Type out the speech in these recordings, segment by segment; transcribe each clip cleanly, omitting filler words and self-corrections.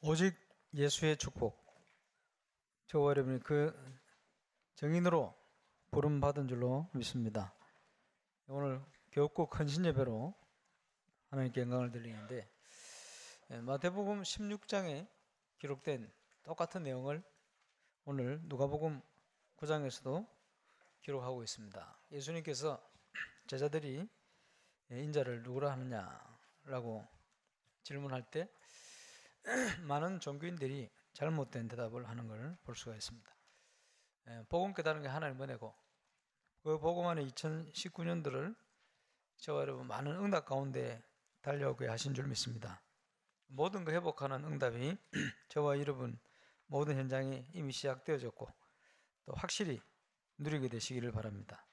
오직 예수의 축복. 저와 여러분이 그 정인으로 부름받은 줄로 믿습니다. 오늘 교육국 헌신 예배로 하나님께 영광을 드리는데, 마태복음 16장에 기록된 똑같은 내용을 오늘 누가복음 9장에서도 기록하고 있습니다. 예수님께서 제자들이 인자를 누구라 하느냐라고 질문할 때 많은 종교인들이 잘못된 대답을 하는 것을 볼 수가 있습니다. 복음 깨달은 게 하나님 은혜고, 그 복음 안에 2019년도를 저와 여러분 많은 응답 가운데 달려오게 하신 줄 믿습니다. 모든 거 회복하는 응답이 저와 여러분 모든 현장에 이미 시작되어졌고 또 확실히 누리게 되시기를 바랍니다.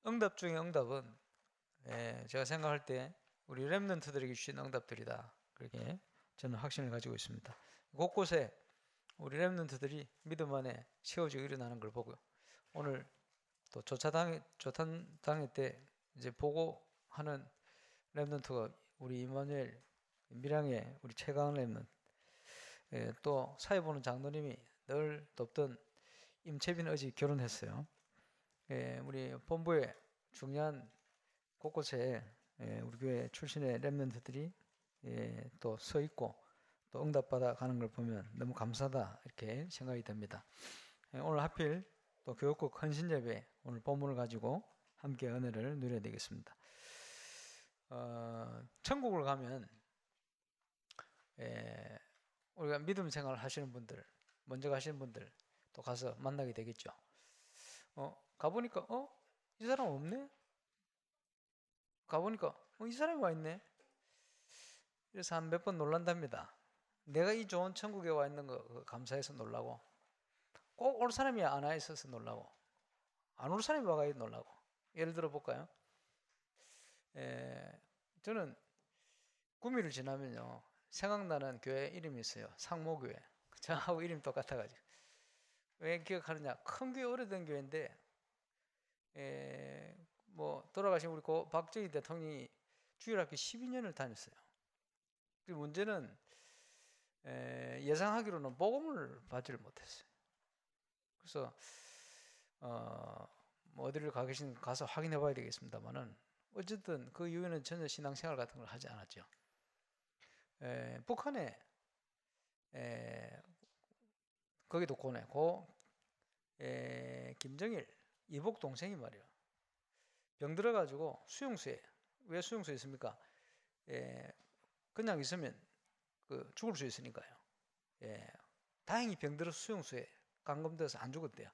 응답 중에 응답은 제가 생각할 때 우리 렘넌트들에게 주신 응답들이다, 그렇게 저는 확신을 가지고 있습니다. 곳곳에 우리 렘넌트들이 믿음 안에 세워지고 일어나는 걸 보고요. 오늘 또 조탄당회 때 이제 보고하는 렘넌트가 우리 이마누엘 밀양의 우리 최강 렘넌트, 또 사회 보는 장로님이 늘 돕던 임채빈 어지 결혼했어요. 우리 본부에 중요한 곳곳에 우리 교회 출신의 렘넌트들이 또 서 있고 또 응답받아 가는 걸 보면 너무 감사하다, 이렇게 생각이 듭니다. 오늘 하필 또 교육국 헌신 예배 오늘 본문을 가지고 함께 은혜를 누려야 되겠습니다. 천국을 가면 우리가 믿음 생활을 하시는 분들, 먼저 가시는 분들 또 가서 만나게 되겠죠. 가보니까 이 사람 없네? 가보니까 이 사람이 와 있네? 그래서 한 몇 번 놀란답니다. 내가 이 좋은 천국에 와 있는 거 감사해서 놀라고, 꼭 올 사람이 안 와 있어서 놀라고, 안 올 사람이 와가 놀라고. 예를 들어 볼까요? 저는 구미를 지나면요 생각나는 교회 이름이 있어요. 상모교회. 저하고 이름 똑같아가지고. 왜 기억하느냐? 큰 교회, 오래된 교회인데 뭐 돌아가신 우리 고 박정희 대통령이 주일학교 12년을 다녔어요. 그 문제는 예상하기로는 복음을 받지를 못했어요. 그래서 뭐 어디를 가 계신 가서 확인해 봐야 되겠습니다만은 어쨌든 그 이후에는 전혀 신앙생활 같은 걸 하지 않았죠. 북한에 거기도 고네 김정일 이복 동생이 말이야 병 들어가지고 수용소에, 왜 수용소에 있습니까? 그냥 있으면 죽을 수 있으니까요. 다행히 병 들어 수용소에 감금돼서 안 죽었대요.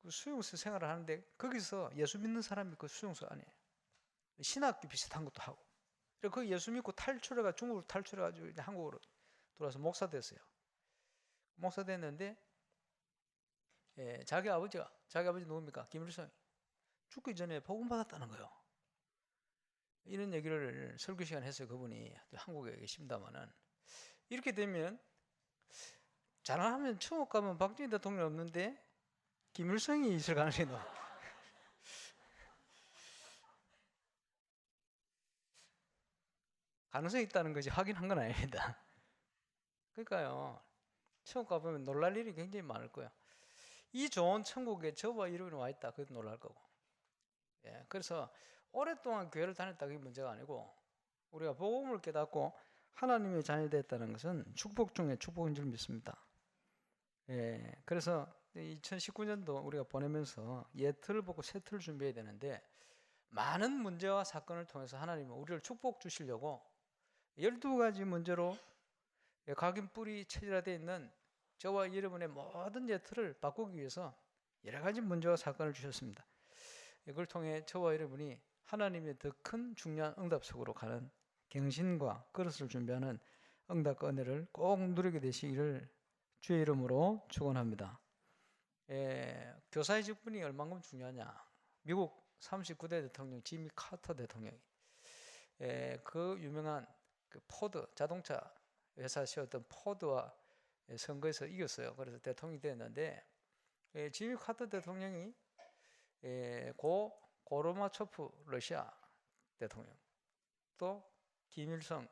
그 수용소 생활을 하는데 거기서 예수 믿는 사람이 그 수용소 안에 신학교 비슷한 것도 하고, 그래서 그 예수 믿고 탈출해가 중국으로 탈출해가지고 이제 한국으로 돌아와서 목사 됐어요. 목사 됐는데 자기 아버지 누굽니까? 김일성이 죽기 전에 복음 받았다는 거예요. 이런 얘기를 설교 시간 했어요. 그분이 한국에 계십니다만은, 이렇게 되면 잘하면 천국 가면 박정희 대통령 없는데 김일성이 있을 가능성이 높아. 가능성이 있다는 거지 확인한 건 아닙니다. 그러니까요, 천국 가보면 놀랄 일이 굉장히 많을 거예요. 이 좋은 천국에 저와 이름이 와 있다, 그것도 놀랄 거고. 그래서 오랫동안 교회를 다녔다, 그게 문제가 아니고 우리가 복음을 깨닫고 하나님의 자녀이 됐다는 것은 축복 중에 축복인 줄 믿습니다. 그래서 2019년도 우리가 보내면서 옛틀을 보고 새 틀을 준비해야 되는데, 많은 문제와 사건을 통해서 하나님은 우리를 축복 주시려고 12가지 문제로 각인 뿔이 체질화되어 있는 저와 여러분의 모든 예틀을 바꾸기 위해서 여러 가지 문제와 사건을 주셨습니다. 이걸 통해 저와 여러분이 하나님의 더 큰 중요한 응답 속으로 가는 경신과 그릇을 준비하는 응답과 은혜를 꼭 누리게 되시기를 주의 이름으로 축원합니다. 교사의 직분이 얼마큼 중요하냐? 미국 39대 대통령 지미 카터 대통령이 그 유명한 포드 자동차 회사 세웠던 포드와 선거에서 이겼어요. 그래서 대통령이 됐는데, 지미 카터 대통령이 고르바초프 러시아 대통령, 또 김일성,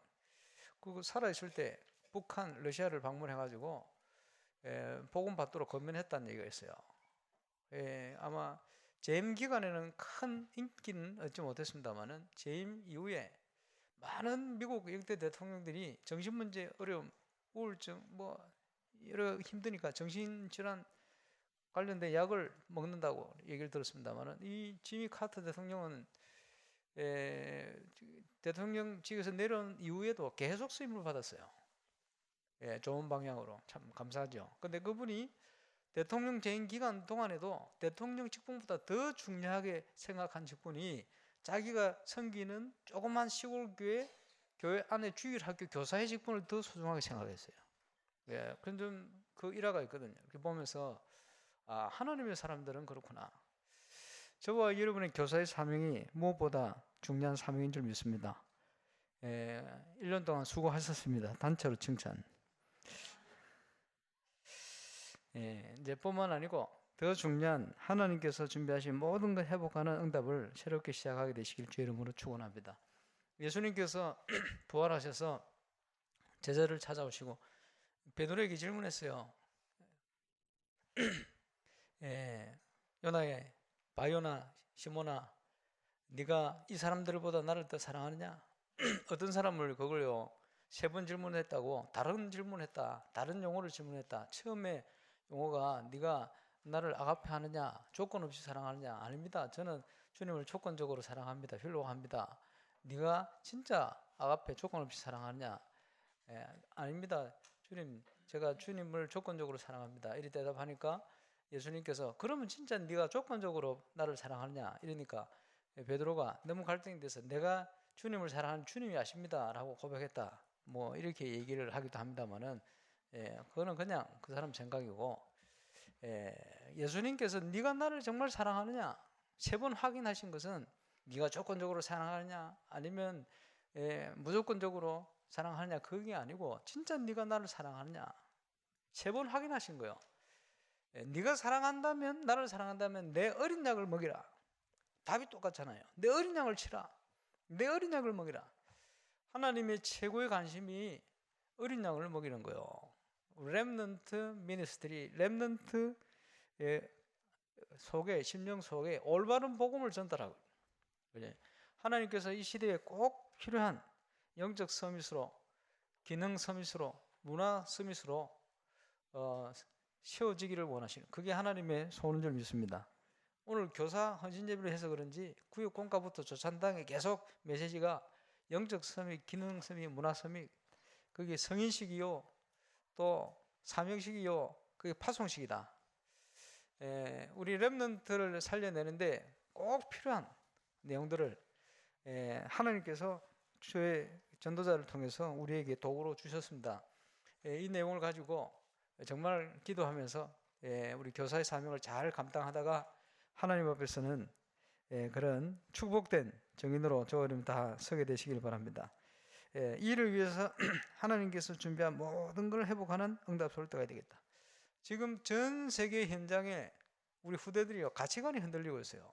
그 살아있을 때 북한, 러시아를 방문해가지고 복음 받도록 건면했다는 얘기가 있어요. 아마 재임 기간에는 큰 인기는 얻지 못했습니다만은 재임 이후에 많은 미국 역대 대통령들이 정신 문제, 어려움, 우울증, 뭐 여러 힘드니까 정신질환 관련된 약을 먹는다고 얘기를 들었습니다만은 이 지미 카터 대통령은 대통령직에서 내려온 이후에도 계속 쓰임을 받았어요. 좋은 방향으로 참 감사하죠. 근데 그분이 대통령 재임 기간 동안에도 대통령 직분보다 더 중요하게 생각한 직분이 자기가 섬기는 조그만 시골 교회 안에 주일학교 교사의 직분을 더 소중하게 생각했어요. 그런 좀 그 일화가 있거든요. 이렇게 보면서 하나님의 사람들은 그렇구나. 저와 여러분의 교사의 사명이 무엇보다 중요한 사명인 줄 믿습니다. 1년 동안 수고하셨습니다. 단체로 칭찬. 이제 뿐만 아니고 더 중요한 하나님께서 준비하신 모든 걸 회복하는 응답을 새롭게 시작하게 되시길 주의 이름으로 축원합니다. 예수님께서 부활하셔서 제자를 찾아오시고 베드로에게 질문했어요. 요나의 바요나 시모나, 네가 이 사람들보다 나를 더 사랑하느냐? 어떤 사람을 그걸요 3번 질문했다고 다른 질문했다, 다른 용어를 질문했다. 처음에 용어가 네가 나를 아가페 하느냐, 조건 없이 사랑하느냐? 아닙니다. 저는 주님을 조건적으로 사랑합니다. 필요합니다. 네가 진짜 아가페 조건 없이 사랑하느냐? 아닙니다. 주님, 제가 주님을 조건적으로 사랑합니다. 이렇게 대답하니까 예수님께서 그러면 진짜 네가 조건적으로 나를 사랑하느냐? 이러니까 베드로가 너무 갈등이 돼서 내가 주님을 사랑하는 주님이 아십니다 라고 고백했다. 뭐 이렇게 얘기를 하기도 합니다만은 그거는 그냥 그 사람 생각이고, 예수님께서 네가 나를 정말 사랑하느냐 3번 확인하신 것은 네가 조건적으로 사랑하느냐 아니면 무조건적으로 사랑하느냐 그게 아니고 진짜 네가 나를 사랑하느냐 3번 확인하신 거예요. 네가 사랑한다면, 나를 사랑한다면 내 어린 양을 먹이라. 답이 똑같잖아요. 내 어린 양을 치라. 내 어린 양을 먹이라. 하나님의 최고의 관심이 어린 양을 먹이는 거예요. 렘넌트 미니스트리, 렘넌트 속에, 심령 속에 올바른 복음을 전달하고, 하나님께서 이 시대에 꼭 필요한 영적 서밋으로, 기능 서밋으로, 문화 서밋으로 세워지기를 원하시는, 그게 하나님의 소원인 줄 믿습니다. 오늘 교사 헌신 예배를 해서 그런지 구역 공과부터 조찬당에 계속 메시지가 영적 서밋, 기능 서밋, 문화 서밋, 그게 성인식이요 또 사명식이요 그게 파송식이다. 우리 렘넌트를 살려내는데 꼭 필요한 내용들을 하나님께서 주의 전도자를 통해서 우리에게 도구로 주셨습니다. 이 내용을 가지고 정말 기도하면서 우리 교사의 사명을 잘 감당하다가 하나님 앞에서는 그런 축복된 정인으로 저와 여러분 다 서게 되시길 바랍니다. 이를 위해서 하나님께서 준비한 모든 걸 회복하는 응답소를 떠야 되겠다. 지금 전 세계 현장에 우리 후대들이요 가치관이 흔들리고 있어요.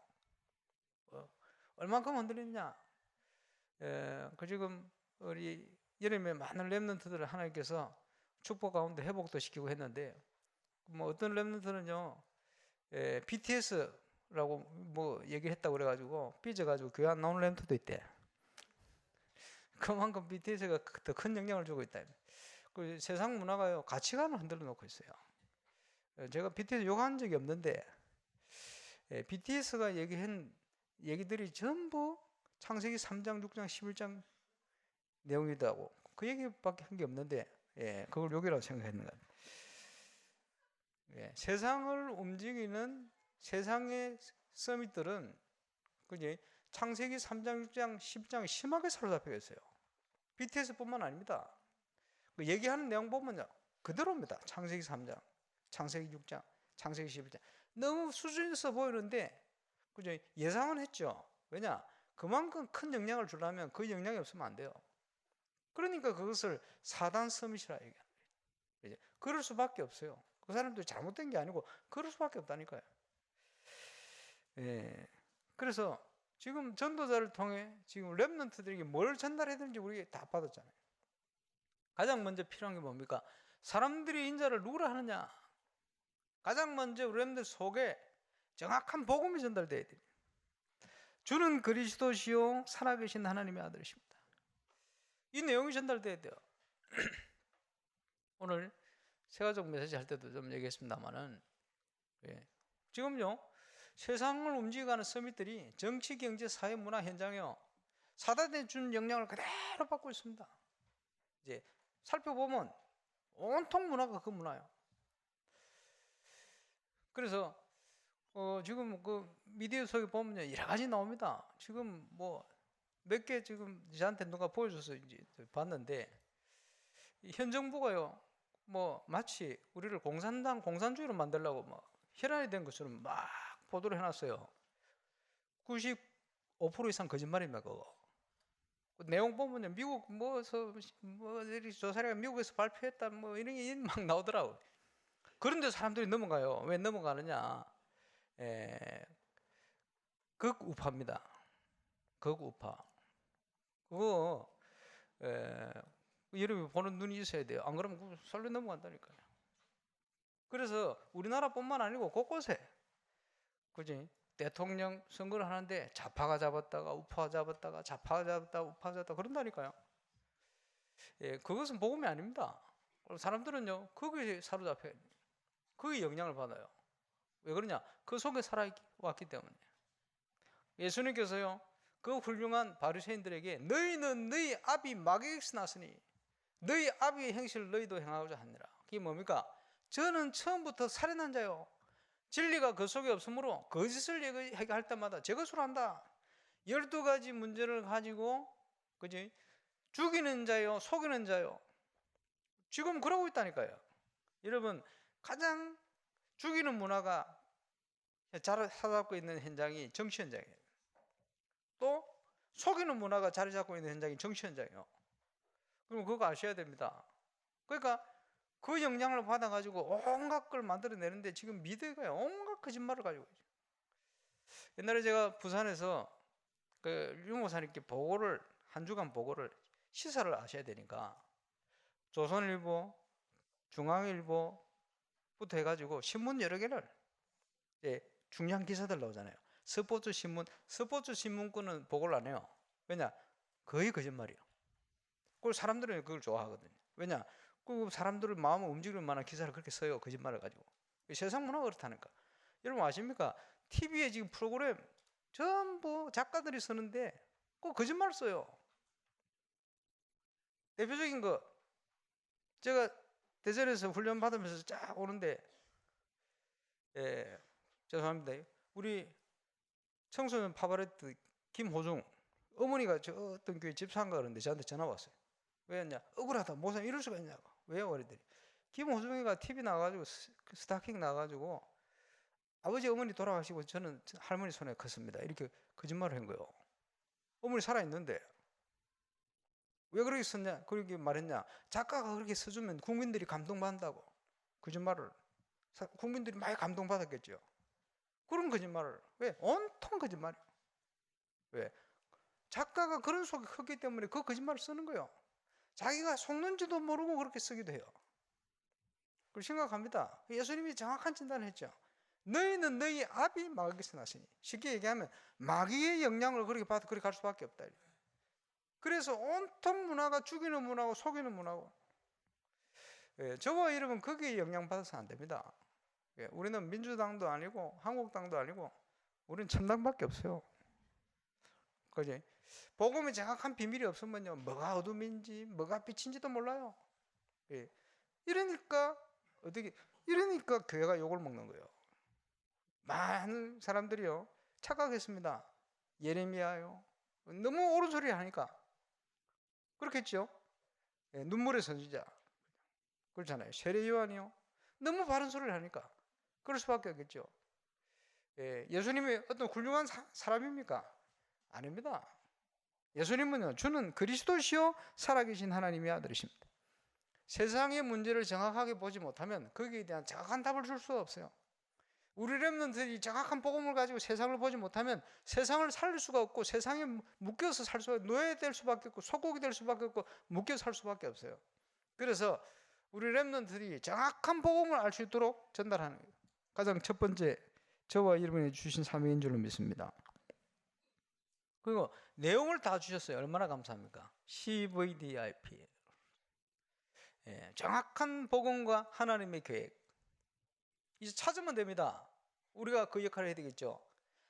얼만큼 흔들리느냐? 지금 우리 여름에 많은 렘넌트들을 하나님께서 축복 가운데 회복도 시키고 했는데, 뭐 어떤 렘넌트는요 BTS라고 뭐 얘기했다고 그래가지고 삐져가지고 교회 안 나오는 렘넌트도 있대. 그만큼 BTS가 더 큰 영향을 주고 있다. 그 세상 문화가요 가치관을 흔들어 놓고 있어요. 제가 BTS 욕한 적이 없는데 BTS가 얘기한 얘기들이 전부 창세기 3장, 6장, 11장 내용이다고 그 얘기밖에 한 게 없는데 그걸 욕이라고 생각했는가. 세상을 움직이는 세상의 서밋들은 그지 창세기 3장, 6장, 10장에 심하게 사로잡혀 있어요. BTS뿐만 아닙니다. 그 얘기하는 내용 보면요 그대로입니다. 창세기 3장, 창세기 6장, 창세기 11장 너무 수준 있어 보이는데 그죠? 예상은 했죠. 왜냐? 그만큼 큰 영향을 주려면 그 영향이 없으면 안 돼요. 그러니까 그것을 사단 서밋이라 얘기하는 거예요. 그럴 수밖에 없어요. 그 사람들이 잘못된 게 아니고 그럴 수밖에 없다니까요. 그래서 지금 전도자를 통해 지금 렘넌트들에게 뭘 전달해야 되는지 우리가 다 받았잖아요. 가장 먼저 필요한 게 뭡니까? 사람들이 인자를 누구라 하느냐? 가장 먼저 우리 여러분들 속에 정확한 복음이 전달돼야 돼요. 주는 그리스도시요 살아계신 하나님의 아들이십니다. 이 내용이 전달돼야 돼요. 오늘 세가족 메시지 할 때도 좀 얘기했습니다만은, 지금요 세상을 움직여가는 서밋들이 정치, 경제, 사회, 문화 현장에요 사단에 준 영향을 그대로 받고 있습니다. 이제 살펴보면 온통 문화가 그 문화예요. 그래서 지금 그 미디어 속에 보면 여러 가지 나옵니다. 지금 뭐 몇 개 지금 저한테 누가 보여줘서 이제 봤는데, 현 정부가요 뭐 마치 우리를 공산주의로 만들려고 막 혈안이 된 것처럼 막 보도를 해놨어요. 95% 이상 거짓말입니다. 그거. 그 내용 보면 미국 뭐 조사례가 미국에서 발표했다 뭐 이런 게 막 나오더라고. 그런데 사람들이 넘어가요. 왜 넘어가느냐? 극우파입니다. 극우파. 그거 여러분이 보는 눈이 있어야 돼요. 안 그러면 설레 넘어간다니까요. 그래서 우리나라뿐만 아니고 곳곳에, 그지? 대통령 선거를 하는데 좌파가 잡았다가 우파가 잡았다가 좌파가 잡았다가 우파가 잡았다가 그런다니까요. 그것은 복음이 아닙니다. 사람들은요 거기에 사로잡혀요. 거기에 영향을 받아요. 왜 그러냐? 그 속에 살아왔기 때문에. 예수님께서요 그 훌륭한 바리새인들에게 너희는 너희 아비 마귀에게서 났으니 너희 아비의 행실을 너희도 행하고자 하느니라. 그게 뭡니까? 저는 처음부터 살인한 자요, 진리가 그 속에 없으므로 거짓을 얘기할 때마다 제 것으로 한다. 12가지 문제를 가지고, 그지? 죽이는 자요, 속이는 자요. 지금 그러고 있다니까요. 여러분, 가장 죽이는 문화가 자리 잡고 있는 현장이 정치 현장이에요. 또 속이는 문화가 자리 잡고 있는 현장이 정치 현장이에요. 그럼 그거 아셔야 됩니다. 그러니까 그 영향을 받아가지고 온갖 걸 만들어내는데 지금 미디어가 온갖 거짓말을 가지고 있죠. 옛날에 제가 부산에서 그 유목사님께 보고를, 한 주간 보고를, 시사를 아셔야 되니까 조선일보, 중앙일보부터 해가지고 신문 여러 개를, 중요한 기사들 나오잖아요. 스포츠 신문권은 보고를 안 해요. 왜냐? 거의 거짓말이에요. 그걸 사람들은 그걸 좋아하거든요. 왜냐? 그 사람들을 마음을 움직일 만한 기사를 그렇게 써요. 거짓말을 가지고. 세상 문화가 그렇다니까. 여러분 아십니까? TV에 지금 프로그램 전부 작가들이 쓰는데 그 거짓말 써요. 대표적인 거, 제가 대전에서 훈련 받으면서 쫙 오는데, 죄송합니다. 우리 청소년 파바레트 김호중 어머니가 저 어떤 교회 집사인가 그러는데 저한테 전화 왔어요. 왜냐? 억울하다. 모사 이럴 수가 있냐고. 왜요? 어리들이. 김호중이가 TV 나와가지고 스타킹 나와가지고 아버지 어머니 돌아가시고 저는 할머니 손에 컸습니다. 이렇게 거짓말을 한 거예요. 어머니 살아있는데 왜 그렇게 썼냐? 그렇게 말했냐? 작가가 그렇게 써주면 국민들이 감동받는다고. 거짓말을. 국민들이 많이 감동받았겠죠. 그런 거짓말을. 왜? 온통 거짓말이에요. 왜? 작가가 그런 속에 컸기 때문에 그 거짓말을 쓰는 거예요. 자기가 속는지도 모르고 그렇게 쓰기도 해요. 그걸 심각합니다. 예수님이 정확한 진단을 했죠. 너희는 너희 아비 마귀에서 났으니. 쉽게 얘기하면 마귀의 영향을 그렇게 받아 그렇게 갈 수밖에 없다. 그래서 온통 문화가 죽이는 문화고 속이는 문화고. 저와 여러분 거기에 영향받아서 안 됩니다. 우리는 민주당도 아니고 한국당도 아니고 우리는 천당밖에 없어요. 그지? 복음이 정확한 비밀이 없으면요, 뭐가 어둠인지 뭐가 빛인지도 몰라요. 이러니까 교회가 욕을 먹는 거예요. 많은 사람들이요 착각했습니다. 예레미야요 너무 옳은 소리 하니까 그렇겠죠. 눈물의 선지자 그렇잖아요. 세례 요한이요 너무 바른 소리를 하니까 그럴 수밖에 없겠죠. 예수님이 어떤 훌륭한 사람입니까? 아닙니다. 예수님은요, 주는 그리스도시요 살아계신 하나님의 아들이십니다. 세상의 문제를 정확하게 보지 못하면 거기에 대한 정확한 답을 줄 수가 없어요. 우리 렘넌트들이 정확한 복음을 가지고 세상을 보지 못하면 세상을 살릴 수가 없고 세상에 묶여서 살 수가, 노예될 수밖에 없고 속국이 될 수밖에 없고 묶여 살 수밖에 없어요. 그래서 우리 렘넌트들이 정확한 복음을 알 수 있도록 전달하는 거예요. 가장 첫 번째, 저와 여러분이 주신 사명인 줄로 믿습니다. 그리고 내용을 다 주셨어요. 얼마나 감사합니까? CVDIP. 예, 정확한 복음과 하나님의 계획. 이제 찾으면 됩니다. 우리가 그 역할을 해야 되겠죠.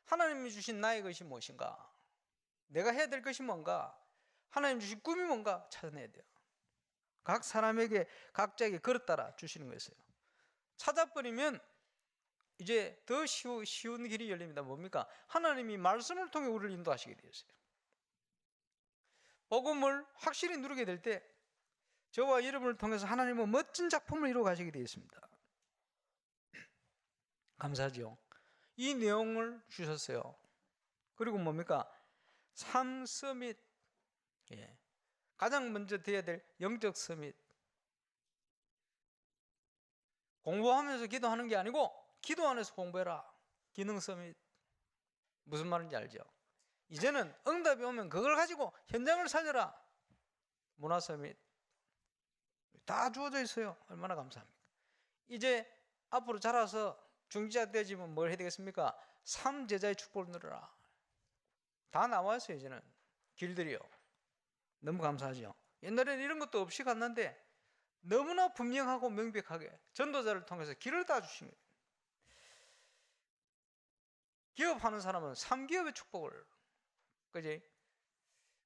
하나님이 주신 나의 것이 무엇인가? 내가 해야 될 것이 뭔가? 하나님 주신 꿈이 뭔가 찾아내야 돼요. 각 사람에게 각자에게 그릇 따라 주시는 거였어요. 찾아버리면 이제 더 쉬운 길이 열립니다. 뭡니까? 하나님이 말씀을 통해 우리를 인도하시게 되었어요. 복음을 확실히 누리게 될 때 저와 여러분을 통해서 하나님은 멋진 작품을 이루어 가시게 되었습니다. 감사하죠. 이 내용을 주셨어요. 그리고 뭡니까? 삶 서밋. 예. 가장 먼저 돼야 될 영적 서밋. 공부하면서 기도하는 게 아니고 기도 안에서 공부해라. 기능 서밋. 무슨 말인지 알죠? 이제는 응답이 오면 그걸 가지고 현장을 살려라. 문화 서밋. 다 주어져 있어요. 얼마나 감사합니까? 이제 앞으로 자라서 중지자 되지면 뭘 해야 되겠습니까? 3제자의 축복을 누려라. 다 나와 있어요. 이제는 길들이요. 너무 감사하죠. 옛날에는 이런 것도 없이 갔는데 너무나 분명하고 명백하게 전도자를 통해서 길을 다 주신 거예요. 기업하는 사람은 3기업의 축복을, 그지?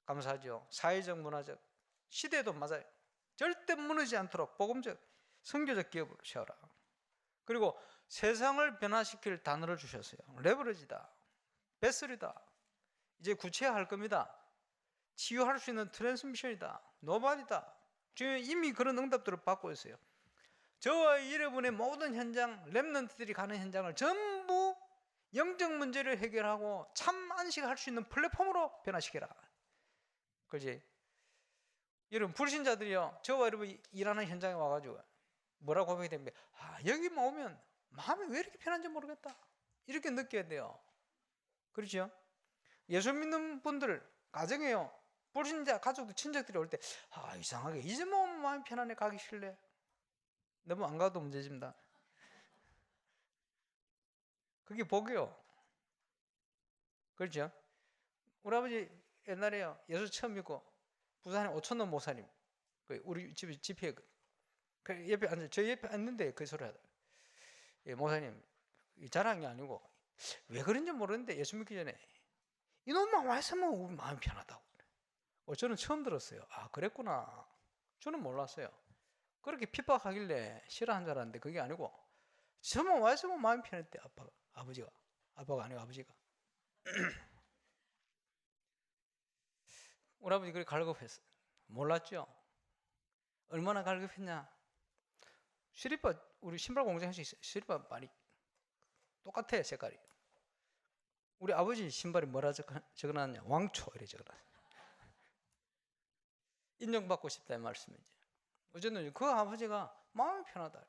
감사하죠. 사회적, 문화적, 시대도 맞아요. 절대 무너지지 않도록 복음적, 선교적 기업을 세워라. 그리고 세상을 변화시킬 단어를 주셨어요. 레버리지다, 베슬이다. 이제 구체화할 겁니다. 치유할 수 있는 트랜스미션이다, 노바디다. 지금 이미 그런 응답들을 받고 있어요. 저와 여러분의 모든 현장, 렘넌트들이 가는 현장을 전부 영적 문제를 해결하고 참 안식할 수 있는 플랫폼으로 변화시켜라. 그렇지? 여러분, 불신자들이요, 저와 여러분 일하는 현장에 와가지고 뭐라고 고백이 됩니까? 여기만 오면 마음이 왜 이렇게 편한지 모르겠다, 이렇게 느껴야 돼요. 그렇죠? 예수 믿는 분들 가정에요, 불신자 가족들, 친척들이 올 때 이상하게 이제 뭐 마음이 편안해, 가기 싫래. 너무 안 가도 문제집니다. 그게 복이요. 그렇죠? 우리 아버지 옛날에요, 예수 처음 믿고 부산에 오천원 모사님, 우리 집에 집회에 그 옆에 앉아, 저 옆에 앉는데 그 소리 하더라고요. 예, 모사님, 자랑이 아니고 왜 그런지 모르는데 예수 믿기 전에 이놈만 왔으면 우리 마음이 편하다고. 저는 처음 들었어요. 그랬구나. 저는 몰랐어요. 그렇게 핍박하길래 싫어한 줄 알았는데 그게 아니고 저만 왔으면 마음이 편했대. 아빠가 아니고 아버지가. 우리 아버지 그렇게 갈급했어요. 몰랐죠? 얼마나 갈급했냐? 시리빠, 우리 신발 공장에서 있어요. 시리빠 많이 똑같아, 색깔이. 우리 아버지 신발이 뭐라 적어놨냐? 왕초 이래 적어놨어요. 인정받고 싶다 이 말씀이지. 어쨌든 그 아버지가 마음이 편하다.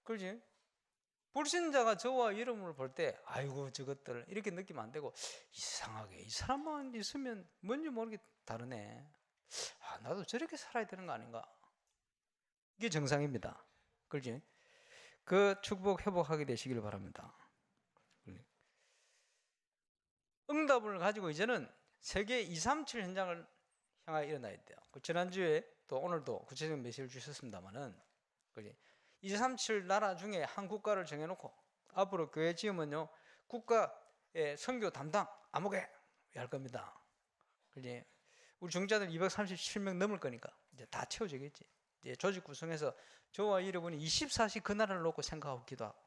그렇지? 불신자가 저와 이름을 볼 때 아이고 저것들 이렇게 느끼면 안 되고, 이상하게 이 사람만 있으면 뭔지 모르게 다르네. 나도 저렇게 살아야 되는 거 아닌가? 이게 정상입니다. 그렇지? 그 축복 회복하게 되시길 바랍니다. 응답을 가지고 이제는 세계 237 현장을 향하여 일어나야 돼요. 지난주에 또 오늘도 구체적인 메시지를 주셨습니다만은, 237 나라 중에 한 국가를 정해놓고 앞으로 교회 지으면요, 국가의 선교 담당 아무개 할 겁니다. 그지? 우리 중자들 237명 넘을 거니까 이제 다 채워지겠지. 이제 조직 구성해서 저와 여러분이 24시 그 나라를 놓고 생각하고 기도하고,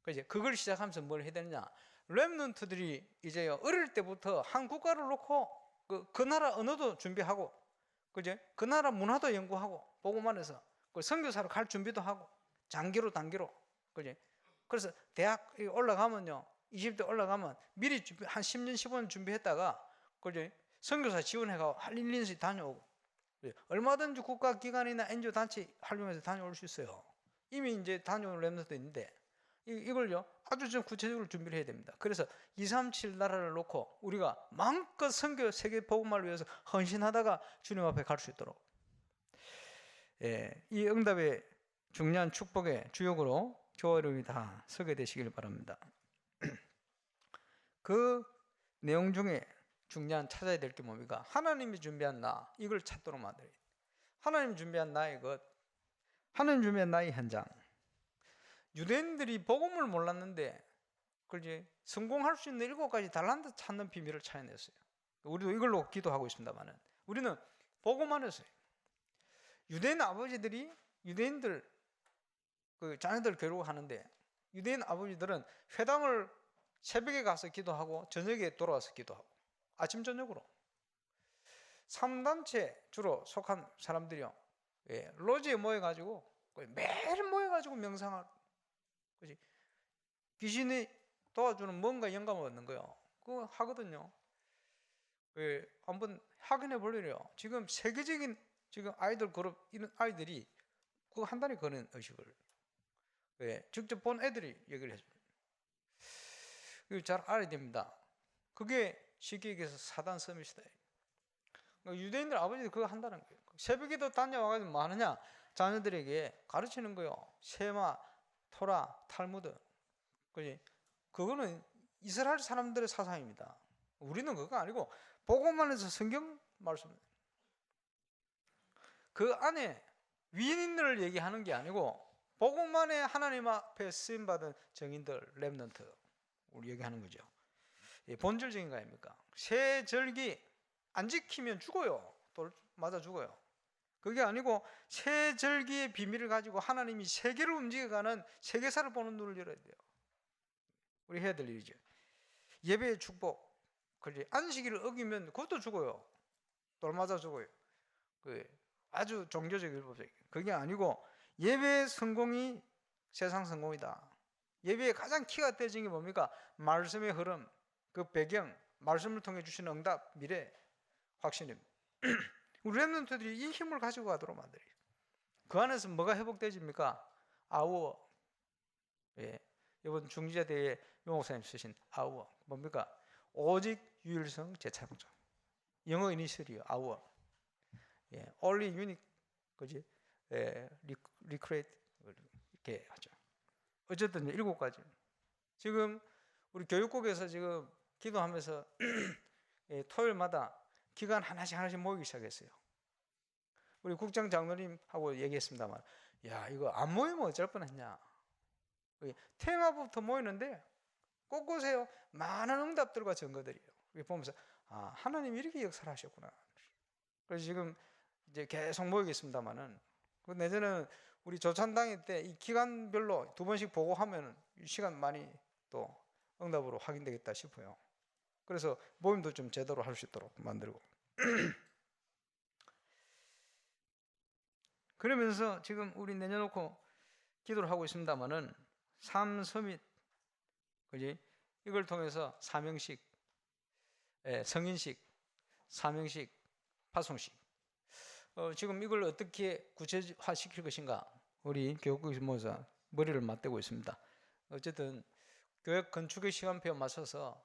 그지? 그걸 시작하면서 뭘 해야 되느냐? 렘넌트들이 이제 어릴 때부터 한 국가를 놓고 그 나라 언어도 준비하고, 그지? 그 나라 문화도 연구하고, 보고만 해서 선교사로 갈 준비도 하고, 장기로 단기로, 그지? 그래서 대학 올라가면요, 20대 올라가면 미리 한 10년 15년 준비했다가, 그지? 선교사 지원해가고 할 1, 2년씩 다녀오고, 그지? 얼마든지 국가 기관이나 NGO 단체 활용해서 다녀올 수 있어요. 이미 이제 다녀올 렘넌트도 있는데 이걸요 아주 좀 구체적으로 준비를 해야 됩니다. 그래서 237 나라를 놓고 우리가 마음껏 선교 세계 복음화를 위해서 헌신하다가 주님 앞에 갈 수 있도록, 이 응답의 중요한 축복의 주역으로 교회 여러분이 다 서게 되시길 바랍니다. 그 내용 중에 중요한 찾아야 될 게 뭡니까? 하나님이 준비한 나, 이걸 찾도록 만들어요. 하나님 준비한 나의 것, 하나님 준비한 나의 현장. 유대인들이 복음을 몰랐는데 그렇지 성공할 수 있는 7가지 달란트 찾는 비밀을 찾아냈어요. 우리도 이걸로 기도하고 있습니다만은 우리는 복음 안에서요. 유대인 아버지들이 유대인들 그 자녀들 교육하는데 유대인 아버지들은 회당을 새벽에 가서 기도하고 저녁에 돌아와서 기도하고 아침 저녁으로 3단체 주로 속한 사람들이요. 로지에 모여가지고 매일 모여가지고 명상하고 그렇지 귀신이 도와주는 뭔가 영감을 얻는 거예요. 그거 하거든요. 한번 확인해 볼래요. 지금 세계적인 지금 아이돌 그룹 이런 아이들이 그거 한 달에 거는 의식을 직접 본 애들이 얘기를 해줘요. 이거 잘 알아야 됩니다. 그게 쉽게 얘기해서 사단 서밋이다. 유대인들 아버지들 그거 한다는 거예요. 새벽에도 다녀와가지고 뭐 하느냐? 자녀들에게 가르치는 거예요. 세마, 토라, 탈무드. 그지? 그거는 이스라엘 사람들의 사상입니다. 우리는 그거 아니고 복음 안에서 성경 말씀. 그 안에 위인들을 얘기하는 게 아니고 복음 안에 하나님 앞에 쓰임 받은 정인들, 렘넌트 우리 얘기하는 거죠. 본질적인 거 아닙니까? 새 절기 안 지키면 죽어요. 돌 맞아 죽어요. 그게 아니고 새 절기의 비밀을 가지고 하나님이 세계를 움직여가는 세계사를 보는 눈을 열어야 돼요. 우리 해야 될 일이죠. 예배의 축복. 안식일을 어기면 그것도 죽어요. 돌 맞아 죽어요. 아주 종교적 율법적. 그게 아니고 예배의 성공이 세상 성공이다. 예배의 가장 키가 떼진 게 뭡니까? 말씀의 흐름, 그 배경, 말씀을 통해 주시는 응답, 미래, 확신입니다. 우리 렘넌트들이 이 힘을 가지고 가도록 만들어요. 그 안에서 뭐가 회복되집니까? 아우어. 이번 중지자 대회 용목사님 쓰신 아우어. 뭡니까? 오직 유일성 재창조. 영어 이니셜이요. 아우어. only unique, 그지? recreate 이렇게 하죠. 어쨌든 7가지. 지금 우리 교육국에서 지금 기도하면서 토요일마다 기간 하나씩 모이기 시작했어요. 우리 국장 장로님하고 얘기했습니다만, 야 이거 안 모이면 어쩔 뻔했냐. 테마부터 모이는데 곳곳에요 많은 응답들과 증거들이에요. 보면서 하나님이 이렇게 역사를 하셨구나. 그래서 지금 이제 계속 모이겠습니다만은 내년에는 우리 조찬당일 때 이 기간별로 2번씩 보고하면 시간 많이 또 응답으로 확인되겠다 싶어요. 그래서 모임도 좀 제대로 할 수 있도록 만들고 그러면서 지금 우리 내려놓고 기도를 하고 있습니다만은 삶 서밋 그지? 이걸 통해서 사명식, 성인식, 사명식, 파송식 지금 이걸 어떻게 구체화시킬 것인가 우리 교육국에서 모여서 머리를 맞대고 있습니다. 어쨌든 교육 건축의 시간표에 맞춰서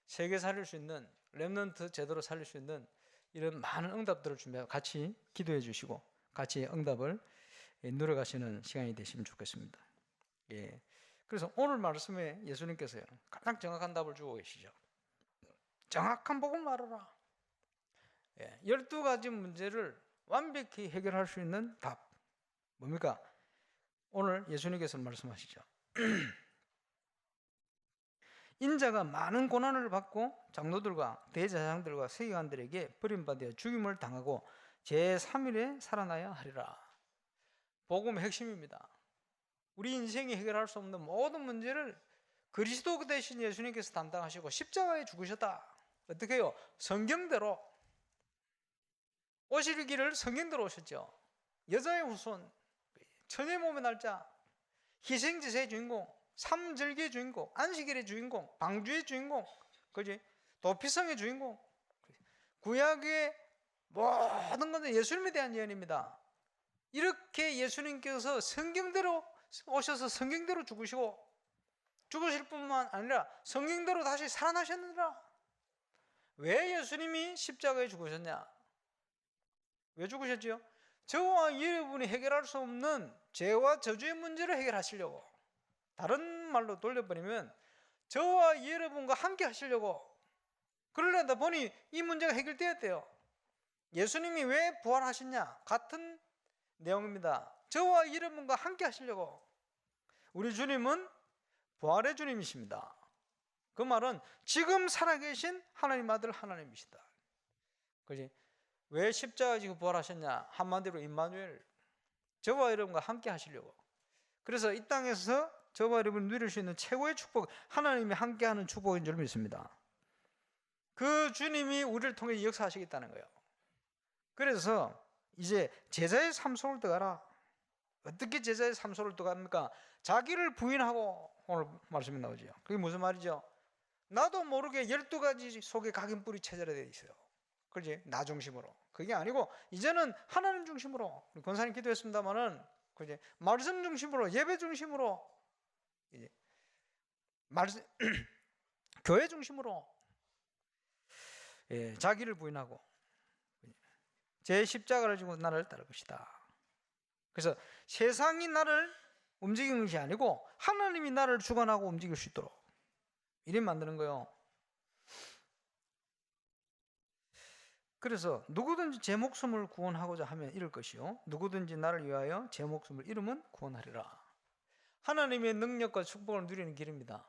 세계 살릴 수 있는 렘넌트 제대로 살릴 수 있는 이런 많은 응답들을 준비하고 같이 기도해 주시고 같이 응답을 누려가시는 시간이 되시면 좋겠습니다. 그래서 오늘 말씀에 예수님께서요 가장 정확한 답을 주고 계시죠. 정확한 복음을 말하라. 12가지 문제를 완벽히 해결할 수 있는 답 뭡니까? 오늘 예수님께서 말씀하시죠. 인자가 많은 고난을 받고 장로들과 대제사장들과 세계관들에게 버림받아 죽임을 당하고 제3일에 살아나야 하리라. 복음의 핵심입니다. 우리 인생이 해결할 수 없는 모든 문제를 그리스도 대신 예수님께서 담당하시고 십자가에 죽으셨다. 어떻게 해요? 성경대로 오실 길을 성경대로 오셨죠. 여자의 후손, 천의 몸의 날짜, 희생제사의 주인공, 삼절기의 주인공, 안식일의 주인공, 방주의 주인공, 그지? 도피성의 주인공. 구약의 모든 것은 예수님에 대한 예언입니다. 이렇게 예수님께서 성경대로 오셔서 성경대로 죽으시고 죽으실 뿐만 아니라 성경대로 다시 살아나셨느니라. 왜 예수님이 십자가에 죽으셨냐? 왜 죽으셨지요? 저와 여러분이 해결할 수 없는 죄와 저주의 문제를 해결하시려고, 다른 말로 돌려버리면 저와 여러분과 함께 하시려고 그러려다 보니 이 문제가 해결되어야 돼요. 예수님이 왜 부활하셨냐? 같은 내용입니다. 저와 여러분과 함께 하시려고. 우리 주님은 부활의 주님이십니다. 그 말은 지금 살아계신 하나님 아들 하나님이시다. 그지? 왜 십자가 지고 부활하셨냐? 한마디로 임마누엘, 저와 여러분과 함께 하시려고. 그래서 이 땅에서 저와 여러분이 누릴 수 있는 최고의 축복, 하나님이 함께하는 축복인 줄 믿습니다. 그 주님이 우리를 통해 역사하시겠다는 거예요. 그래서 이제 제자의 삶 속을 들어가라. 어떻게 제자의 삶 속을 들어갑니까? 자기를 부인하고 오늘 말씀이 나오죠. 그게 무슨 말이죠? 나도 모르게 12가지 속에 각인뿔이 체절되어 있어요. 그렇지? 나 중심으로. 그게 아니고 이제는 하나님 중심으로, 우리 권사님 기도했습니다마는, 그지? 말씀 중심으로, 예배 중심으로, 이제 말씀 교회 중심으로, 예, 자기를 부인하고 제 십자가를 지고 나를 따를 것이다. 그래서 세상이 나를 움직이는 것이 아니고 하나님이 나를 주관하고 움직일 수 있도록 이렇게 만드는 거예요. 그래서 누구든지 제 목숨을 구원하고자 하면 잃을 것이요, 누구든지 나를 위하여 제 목숨을 잃으면 구원하리라. 하나님의 능력과 축복을 누리는 길입니다.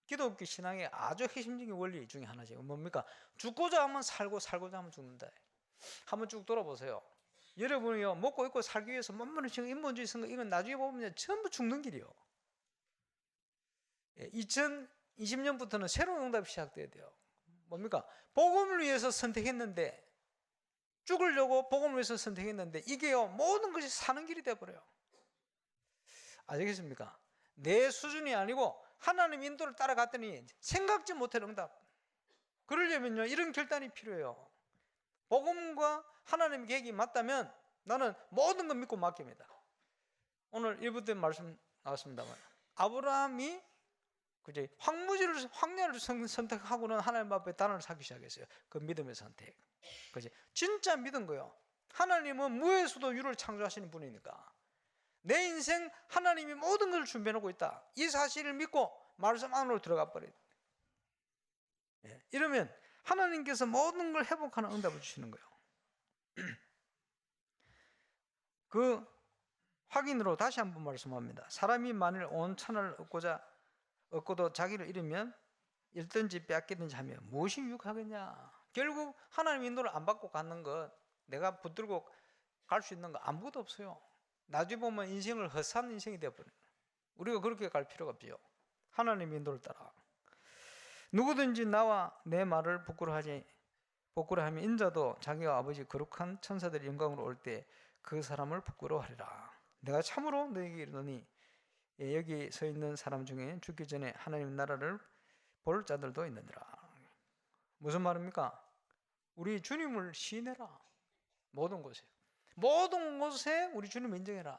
기독교 신앙의 아주 핵심적인 원리 중에 하나죠. 뭡니까? 죽고자 하면 살고, 살고자 하면 죽는다. 한번 쭉 돌아보세요. 여러분이요, 먹고 입고 살기 위해서 만만한 인본주의 선거, 이건 나중에 보면 전부 죽는 길이요. 2020년부터는 새로운 응답이 시작돼야 돼요. 뭡니까? 복음을 위해서 선택했는데, 죽으려고 복음을 위해서 선택했는데, 이게요, 모든 것이 사는 길이 되어버려요. 아시겠습니까? 내 수준이 아니고 하나님 인도를 따라갔더니 생각지 못할 응답. 그러려면요, 이런 결단이 필요해요. 복음과 하나님의 계획이 맞다면 나는 모든 걸 믿고 맡깁니다. 오늘 1부 때 말씀 나왔습니다만, 아브라함이 그제 황야를 선택하고는 하나님 앞에 단을 쌓기 시작했어요. 그 믿음의 선택. 그지? 진짜 믿은 거예요. 하나님은 무에서도 유를 창조하시는 분이니까 내 인생 하나님이 모든 것을 준비해 놓고 있다, 이 사실을 믿고 말씀 안으로 들어가 버려요. 예, 이러면 하나님께서 모든 걸 회복하는 응답을 주시는 거예요. 그 확인으로 다시 한번 말씀합니다. 사람이 만일 온 천하를 얻고도 자기를 잃으면 잃든지 빼앗기든지 하면 무엇이 유익하겠냐? 결국 하나님 인도를 안 받고 가는 것, 내가 붙들고 갈 수 있는 거 아무것도 없어요. 나중에 보면 인생을 헛산 인생이 되어버려요. 우리가 그렇게 갈 필요가 없죠. 하나님 인도를 따라. 누구든지 나와 내 말을 부끄러워하면 인자도 자기가 아버지 거룩한 천사들의 영광으로 올 때 그 사람을 부끄러워하리라. 내가 참으로 너에게 이르노니 여기 서 있는 사람 중에 죽기 전에 하나님 나라를 볼 자들도 있느니라. 무슨 말입니까? 우리 주님을 시인해라. 모든 곳에 우리 주님 인정해라.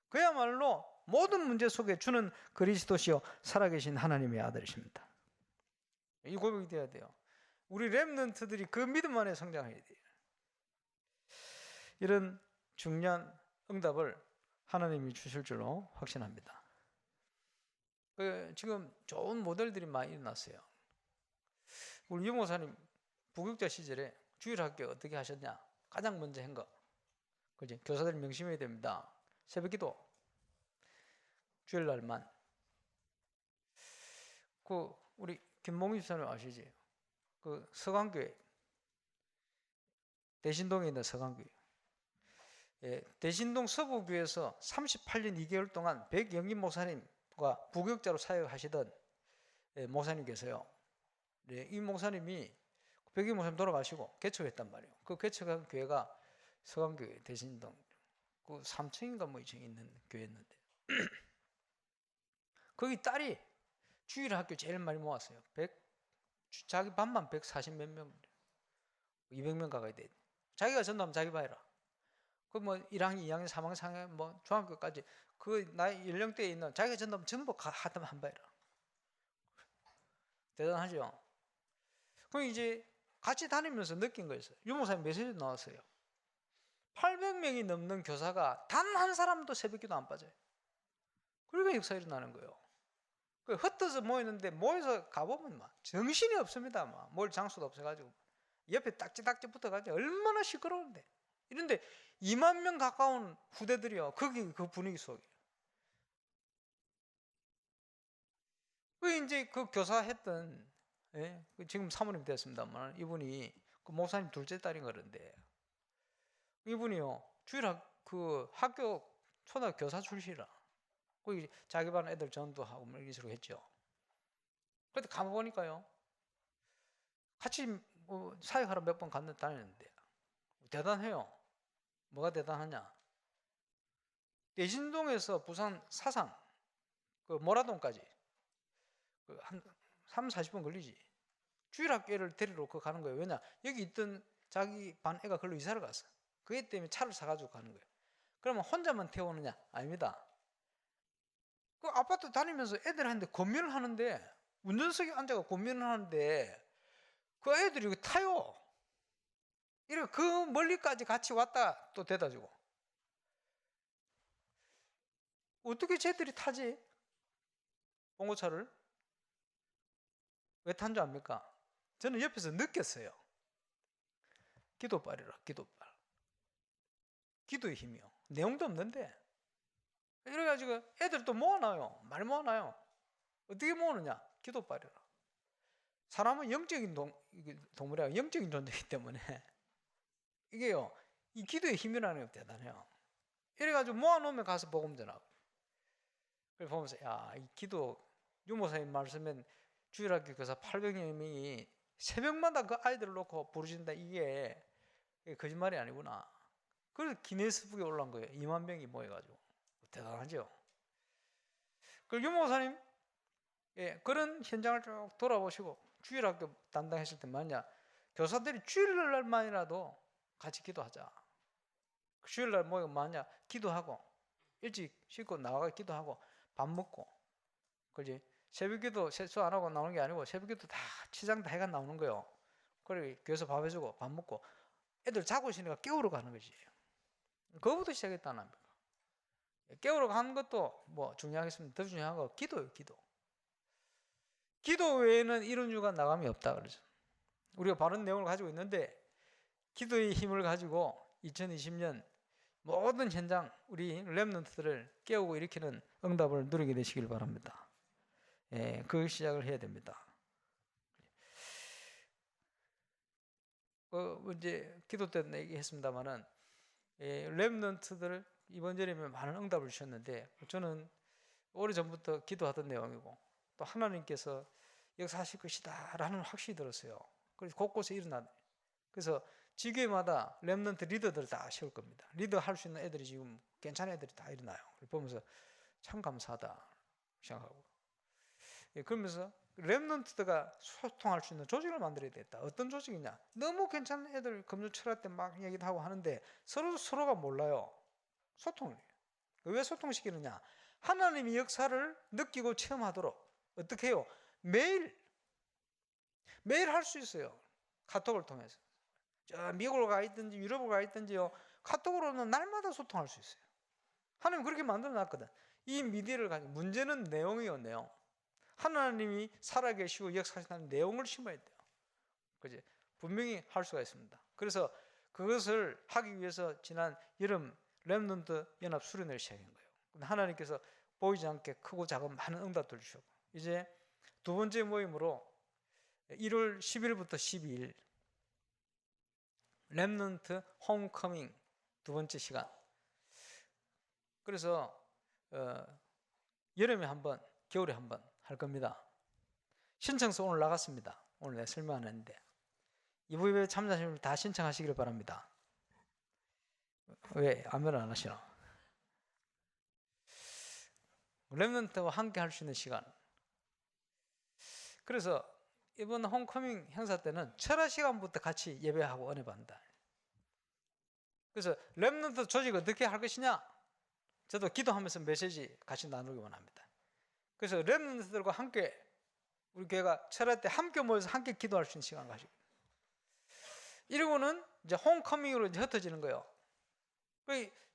그야말로 모든 문제 속에 주는 그리스도시요 살아계신 하나님의 아들이십니다. 이 고백이 돼야 돼요. 우리 렘넌트들이 그 믿음 안에 성장해야 돼요. 이런 중요한 응답을 하나님이 주실 줄로 확신합니다. 지금 좋은 모델들이 많이 일어났어요. 우리 유 목사님 부교육자 시절에 주일학교 어떻게 하셨냐? 가장 먼저 한 거, 그지? 교사들이 명심해야 됩니다. 새벽기도 주일날만. 우리 김봉희 집사님 아시지? 그 서강교회, 대신동에 있는 서강교회. 예, 대신동 서부교회에서 38년 2개월 동안 백영림 목사님과 부교육자로 사역하시던 목사님 계세요. 네, 이 목사님이 백영림 목사님 돌아가시고 개척했단 말이에요. 그 개척한 교회가 서강교회 대신동 그 3층인가 뭐 2층에 있는 교회였는데 거기 딸이 주일학교 제일 많이 모았어요. 자기 반만 140 몇 명, 200명 가까이 돼. 자기가 전도하면 자기 봐해라. 그 뭐 1학년, 2학년, 3학년, 4학년, 뭐 중학교까지 그 나이 연령대에 있는 자기가 전도하면 전부 하다면 한 봐해라. 대단하죠. 그럼 이제 같이 다니면서 느낀 거였어요. 유 목사님 메시지 나왔어요. 800명이 넘는 교사가 단 한 사람도 새벽기도 안 빠져요. 그러니까 역사가 일어나는 거예요. 흩어져 모이는데 모여서 가보면 막 정신이 없습니다. 막 모일 장소도 없어가지고 옆에 딱지딱지 붙어가지고 얼마나 시끄러운데. 이런데 2만 명 가까운 후대들이요. 거기 그 분위기 속에. 이제 그 교사했던, 예? 지금 사모님 됐습니다만 이분이 그 목사님 둘째 딸인 그런데 이분이요 그 학교 초등학교 교사 출신이라. 거기 자기 반 애들 전도하고 뭐 이런 식으로 했죠. 그런데 가보니까요 같이 뭐 사역하러 몇 번 다녔는데 대단해요. 뭐가 대단하냐? 대진동에서 부산 사상 그 모라동까지 한 30-40분 걸리지. 주일학교를 데리러 가는 거예요. 왜냐? 여기 있던 자기 반 애가 그걸로 이사를 갔어. 그게 때문에 차를 사가지고 가는 거예요. 그러면 혼자만 태우느냐? 아닙니다. 그 아파트 다니면서 애들한테 권면을 하는데 운전석에 앉아서 권면을 하는데 그 애들이 타요. 이렇게 그 멀리까지 같이 왔다 또 데려다 주고. 어떻게 쟤들이 타지? 봉고차를? 왜 탄 줄 압니까? 저는 옆에서 느꼈어요. 기도빨이라, 기도빨. 기도의 힘이요. 내용도 없는데. 이래가지고 애들 또 모아놔요. 말 모아놔요. 어떻게 모으느냐? 기도빨이라. 사람은 영적인 동물이야. 영적인 존재이기 때문에 이게요, 이 기도의 힘이라는 게 대단해요. 이래가지고 모아놓으면 가서 복음 전하고. 그걸 보면서, 야, 이 기도, 유모사님 말씀엔 주일학교 교사 800명이 새벽마다 그 아이들을 놓고 부르신다. 이게 거짓말이 아니구나. 그래서 기네스북에 올라온 거예요. 2만 명이 모여가지고. 대단하죠. 그 유모사님, 예, 그런 현장을 쭉 돌아보시고 주일학교 담당했을 때 만약 교사들이 주일날만이라도 같이 기도하자. 주일날 모여 만약 기도하고 일찍 씻고 나가서 기도하고 밥 먹고, 그지? 새벽기도 세수 안 하고 나오는 게 아니고 새벽기도 다 치장 다 해가 나오는 거예요. 그래 교회에서 밥 해주고 밥 먹고 애들 자고 있으니까 깨우러 가는 거지. 그거부터 시작했다는 겁니다. 깨우러 가는 것도 뭐 중요하겠습니다. 더 중요한 거 기도예요. 기도. 기도 외에는 이런 유가 나감이 없다 그러죠. 우리가 바른 내용을 가지고 있는데 기도의 힘을 가지고 2020년 모든 현장 우리 렘넌트들을 깨우고 일으키는 응답을 누리게 되시길 바랍니다. 예, 그 시작을 해야 됩니다. 이제 기도 때 얘기했습니다만은 렘넌트들 이번 전에면 많은 응답을 주셨는데 저는 오래전부터 기도하던 내용이고 또 하나님께서 역사하실 것이다라는 확신이 들었어요. 그래서 곳곳에 일어나. 그래서 지교회마다 렘넌트 리더들 다 세울 겁니다. 리더 할 수 있는 애들이 지금 괜찮은 애들이 다 일어나요. 보면서 참 감사하다 생각하고. 그러면서 렘넌트가 소통할 수 있는 조직을 만들어야 되겠다. 어떤 조직이냐? 너무 괜찮은 애들 금요 철학 때 막 얘기도 하고 하는데 서로가 몰라요. 소통을 해요. 왜 소통시키느냐? 하나님의 역사를 느끼고 체험하도록 어떻게 해요? 매일 할 수 있어요. 카톡을 통해서. 저 미국으로 가 있든지 유럽으로 가 있든지요. 카톡으로는 날마다 소통할 수 있어요. 하나님 그렇게 만들어 놨거든. 이 미디어를 가지고 문제는 내용이요. 내용. 하나님이 살아계시고 역사하시는 내용을 심어야 돼요. 그지? 분명히 할 수가 있습니다. 그래서 그것을 하기 위해서 지난 여름 렘넌트 연합 수련회를 시작한 거예요. 하나님께서 보이지 않게 크고 작은 많은 응답들을 주셨고 이제 두 번째 모임으로 1월 10일부터 12일 렘넌트 홈커밍 두 번째 시간. 그래서 여름에 한 번, 겨울에 한 번 할 겁니다. 신청서 오늘 나갔습니다. 오늘 내가 설명 안 했는데 이부 예배 참여하시는 분 다 신청하시길 바랍니다. 왜 아멘 안 하시나? 렘넌트와 함께 할 수 있는 시간. 그래서 이번 홈커밍 행사 때는 철야 시간부터 같이 예배하고 은혜 받는다. 그래서 렘넌트 조직 어떻게 할 것이냐? 저도 기도하면서 메시지 같이 나누기 원합니다. 그래서 렘넌트들과 함께 우리 교회가 철야 때 함께 모여서 함께 기도할 수 있는 시간을 가지고 이러고는 이제 홈커밍으로 이제 흩어지는 거예요.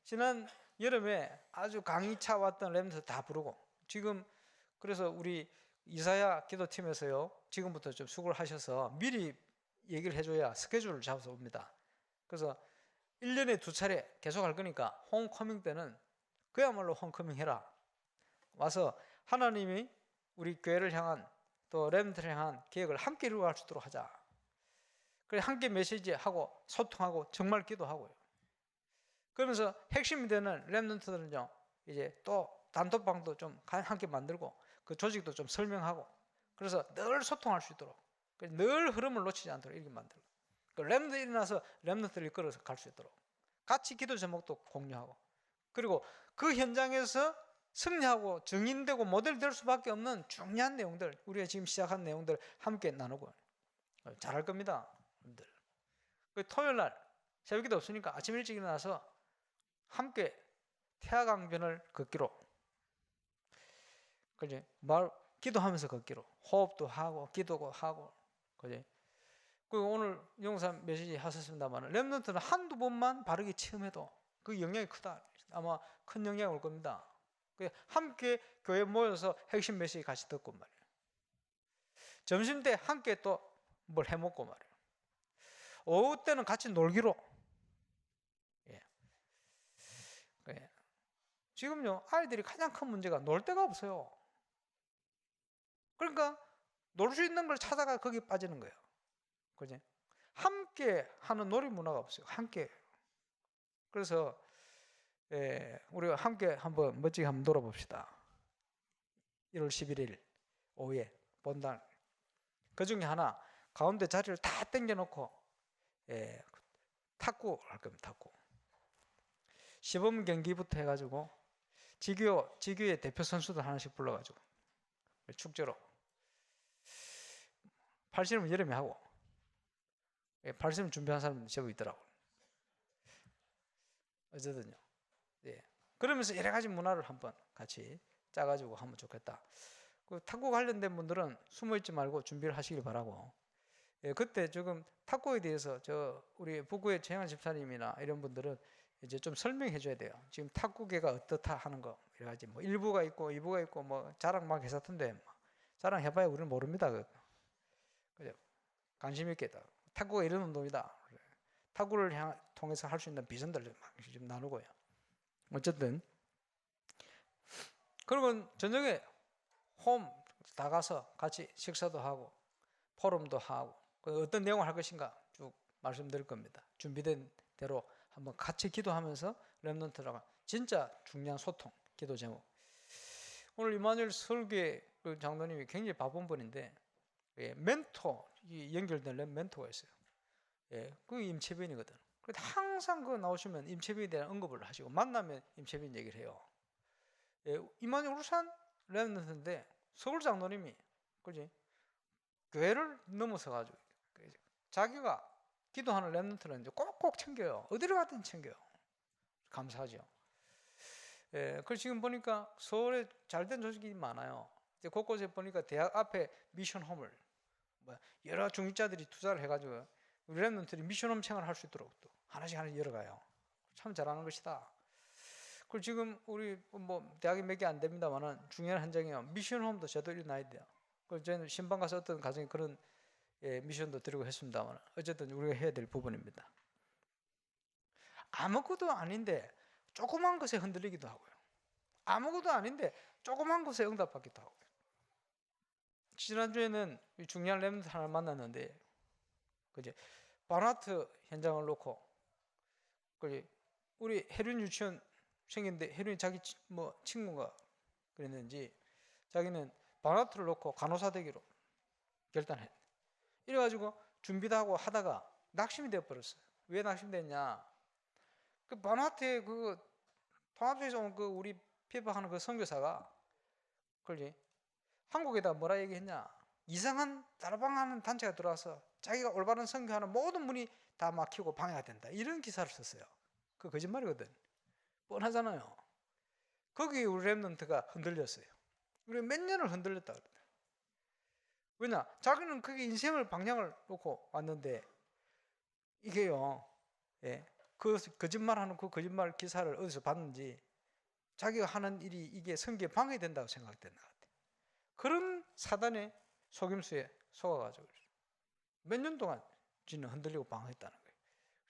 지난 여름에 아주 강의차 왔던 렘넌트 다 부르고, 지금 그래서 우리 이사야 기도팀에서요, 지금부터 좀 수고를 하셔서 미리 얘기를 해줘야 스케줄을 잡아서 옵니다. 그래서 1년에 2차례 계속 할 거니까 홈커밍 때는 그야말로 홈커밍 해라. 와서 하나님이 우리 교회를 향한, 또 렘넌트를 향한 계획을 함께 이루어갈 수 있도록 하자. 그래서 함께 메시지하고 소통하고 정말 기도하고요. 그러면서 핵심이 되는 렘넌트들은요, 이제 또 단톡방도 좀 함께 만들고 그 조직도 좀 설명하고, 그래서 늘 소통할 수 있도록, 늘 흐름을 놓치지 않도록 이렇게 만들고, 렘넌트들이 일어나서 렘넌트를 이끌어서 갈 수 있도록 같이 기도 제목도 공유하고, 그리고 그 현장에서 승리하고 증인되고 모델 될 수밖에 없는 중요한 내용들, 우리가 지금 시작한 내용들 함께 나누고 잘할 겁니다. 여러분들. 토요일 날 새벽기도 없으니까 아침 일찍 일어나서 함께 태화강변을 걷기로, 그지? 기도하면서 걷기로, 호흡도 하고 기도도 하고, 그지? 그리고 오늘 영상 메시지 하셨습니다만, 렘넌트는 한두 번만 바르게 체험해도 그 영향이 크다. 아마 큰 영향이 올 겁니다. 함께 교회 모여서 핵심 메시지 같이 듣고 말이에요. 점심 때 함께 또 뭘 해먹고 말이에요. 오후 때는 같이 놀기로. 예. 예. 지금요, 아이들이 가장 큰 문제가 놀 데가 없어요. 그러니까 놀 수 있는 걸 찾아가 거기 빠지는 거예요. 그지? 함께 하는 놀이 문화가 없어요. 함께. 그래서 우리가 함께 한번 멋지게 한번 놀아봅시다. 1월 11일 오후에 본당. 그 중에 하나 가운데 자리를 다 땡겨놓고 탁구 할 겁니다. 탁구. 시범 경기부터 해가지고 지교의 대표 선수들 하나씩 불러가지고 축제로. 팔씨름은 여름에 하고, 팔씨름 준비한 사람 제법 있더라고요. 어쨌든요. 예. 그러면서 여러 가지 문화를 한번 같이 짜가지고 하면 좋겠다. 그 탁구 관련된 분들은 숨어있지 말고 준비를 하시길 바라고. 예, 그때 지금 탁구에 대해서 우리 북구의 최영환 집사님이나 이런 분들은 이제 좀 설명해 줘야 돼요. 지금 탁구계가 어떻다 하는 거, 여러 가지 뭐 1부가 있고 2부가 있고 뭐 자랑 막 해서던데 자랑 해봐야 우리는 모릅니다. 그죠? 관심 있게 탁구가 이런 운동이다. 탁구를 통해서 할 수 있는 비전들을 막 좀 나누고요. 어쨌든 그러면 저녁에 홈 다 가서 같이 식사도 하고 포럼도 하고, 어떤 내용을 할 것인가 쭉 말씀드릴 겁니다. 준비된 대로 한번 같이 기도하면서 렘넌트라고 진짜 중요한 소통, 기도 제목. 오늘 이마누엘 설교의 그 장로님이 굉장히 바쁜 분인데, 멘토, 연결된 멘토가 있어요. 그 임채빈이거든. 그런데 항상 그 나오시면 임채빈에 대한 언급을 하시고, 만나면 임채빈 얘기를 해요. 이마누엘 울산 렘넌트인데 서울 장로님이, 그지? 교회를 넘어서 가지고 자기가 기도하는 렘넌트는 이제 꼭꼭 챙겨요. 어디를 가든 챙겨요. 감사하죠. 그래서 지금 보니까 서울에 잘된 조직이 많아요. 이제 곳곳에 보니까 대학 앞에 미션홈을 여러 중직자들이 투자를 해가지고 우리 렘넌트들이 미션홈 생활을 할 수 있도록 또 하나씩 열어가요. 참 잘하는 것이다. 그리고 지금 우리 뭐 대학이 몇 개 안 됩니다만은 중요한 현장이요. 미션홈도 제대로 일어나야 돼요. 그래서 저는 신방 가서 어떤 가정에 그런 미션도 드리고 했습니다만, 어쨌든 우리가 해야 될 부분입니다. 아무것도 아닌데 조그만 것에 흔들리기도 하고요. 아무것도 아닌데 조그만 것에 응답받기도 하고요. 지난주에는 중요한 렘넌트 하나 만났는데, 그제 바나트 현장을 놓고, 그제 우리 혜륜 유치원 생겼는데 혜륜이 자기 뭐 친구가 그랬는지 자기는 바나트를 놓고 간호사 되기로 결단했. 이래가지고 준비도 하고 하다가 낙심이 되어버렸어요. 왜 낙심됐냐? 그 바나트에 그 통합에서 온 그 우리 피박하는 그 선교사가, 그지? 한국에다 뭐라 얘기했냐? 이상한 따라방하는 단체가 들어와서 자기가 올바른 선교하는 모든 문이 다 막히고 방해가 된다. 이런 기사를 썼어요. 그 거짓말이거든. 뻔하잖아요. 거기에 우리 렘넌트가 흔들렸어요. 우리 몇 년을 흔들렸다. 왜냐? 자기는 그게 인생을 방향을 놓고 왔는데 이게요. 그 거짓말하는 그 거짓말 기사를 어디서 봤는지 자기가 하는 일이 이게 선교에 방해된다고 생각된 것 같아요. 그런 사단의 속임수에 속아가지고 몇 년 동안 지는 흔들리고 방황했다는 거예요.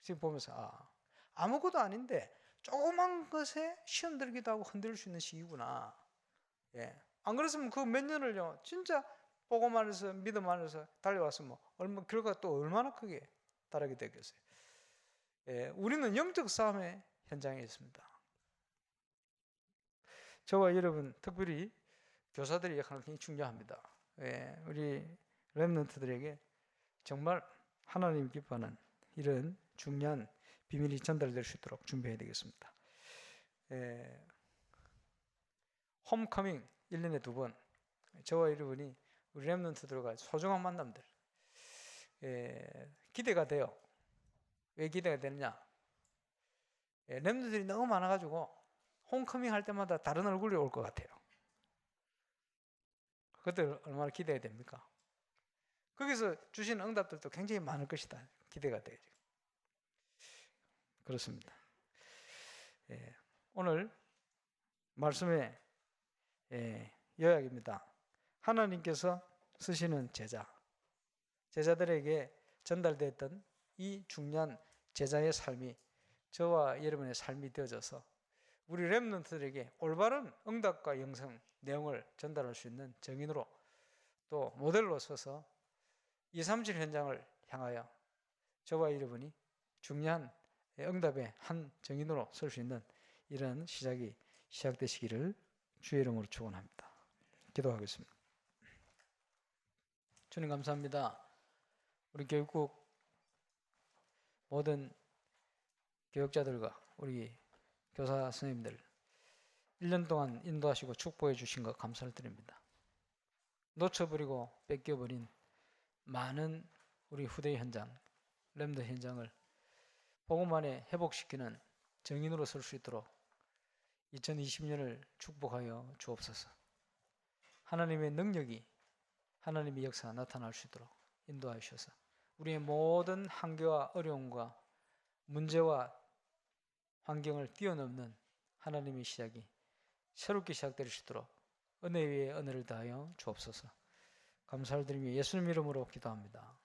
지금 보면서 아무것도 아닌데 조그만 것에 시험 들기도 하고 흔들릴 수 있는 시기구나. 예. 안 그랬으면 그 몇 년을요 진짜 복음 안에서 믿음 안에서 달려왔으면 얼마 결과가 또 얼마나 크게 다르게 되겠어요. 예. 우리는 영적 싸움의 현장에 있습니다. 저와 여러분 특별히 교사들의 역할은 굉장히 중요합니다. 예. 우리 렘넌트들에게 정말 하나님 기뻐하는 이런 중요한 비밀이 전달될 수 있도록 준비해야 되겠습니다. 홈커밍 1년에 2번 저와 여러분이 우리 렘넌트들과 소중한 만남들 기대가 돼요. 왜 기대가 되느냐? 렘넌트들이 너무 많아가지고 홈커밍 할 때마다 다른 얼굴이 올 것 같아요. 그것들 얼마나 기대가 됩니까? 거기서 주시는 응답들도 굉장히 많을 것이다. 기대가 돼요. 그렇습니다. 오늘 말씀의 요약입니다. 하나님께서 쓰시는 제자들에게 전달됐던 이 중요한 제자의 삶이 저와 여러분의 삶이 되어져서 우리 렘넌트들에게 올바른 응답과 영성 내용을 전달할 수 있는 증인으로 또 모델로 서서 237 현장을 향하여 저와 여러분이 중요한 응답의 한 증인으로 설 수 있는 이런 시작이 시작되시기를 주의 이름으로 축원합니다. 기도하겠습니다. 주님 감사합니다. 우리 교육국 모든 교육자들과 우리 교사 선생님들 1년 동안 인도하시고 축복해 주신 것 감사를 드립니다. 놓쳐버리고 뺏겨버린 많은 우리 후대의 현장, 렘더 현장을 복음 안에 회복시키는 증인으로 설 수 있도록 2020년을 축복하여 주옵소서. 하나님의 능력이 하나님의 역사가 나타날 수 있도록 인도하여 주셔서 우리의 모든 한계와 어려움과 문제와 환경을 뛰어넘는 하나님의 시작이 새롭게 시작될 수 있도록 은혜 위에 은혜를 더하여 주옵소서. 감사를 드리며 예수님 이름으로 기도합니다.